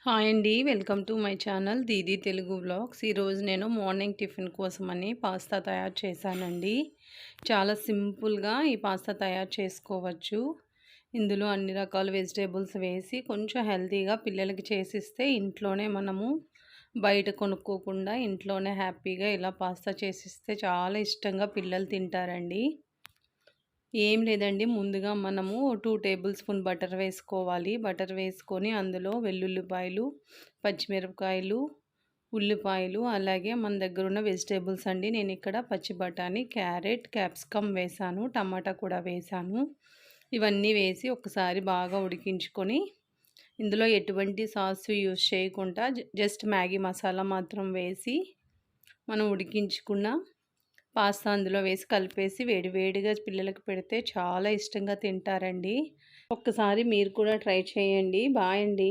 Hi అండి. Welcome to my channel Didi Telugu vlogs. ఈరోజు నేను మార్నింగ్ టిఫిన్ కోసమని పాస్తా తయారు చేశానండి. చాలా సింపుల్‌గా ఈ పాస్తా తయారు చేసుకోవచ్చు. ఇందులో అన్ని రకాల వెజిటబుల్స్ వేసి కొంచెం హెల్తీగా పిల్లలకి చేసిస్తే ఇంట్లోనే మనము బయట కొనుక్కోకుండా ఇంట్లోనే హ్యాపీగా ఇలా పాస్తా చేసిస్తే చాలా ఇష్టంగా పిల్లలు తింటారండి. ఏం లేదండి. ముందుగా మనము 2 టేబుల్ స్పూన్ బటర్ వేసుకోవాలి. బటర్ వేసుకొని అందులో వెల్లుల్లిపాయలు, పచ్చిమిరపకాయలు, ఉల్లిపాయలు అలాగే మన దగ్గరున్న వెజిటబుల్స్ అండి. నేనిక్కడ పచ్చి బఠానీ, క్యారెట్, క్యాప్సికమ్ వేశాను. టమాటా కూడా వేశాను. ఇవన్నీ వేసి ఒకసారి బాగా ఉడికించుకొని ఇందులో ఎటువంటి సాస్ యూజ్ చేయకుండా జస్ట్ మ్యాగీ మసాలా మాత్రం వేసి మనం ఉడికించుకున్న పాస్తా అందులో వేసి కలిపేసి వేడి వేడిగా పిల్లలకి పెడితే చాలా ఇష్టంగా తింటారండి. ఒక్కసారి మీరు కూడా ట్రై చేయండి. బాయ్ అండి.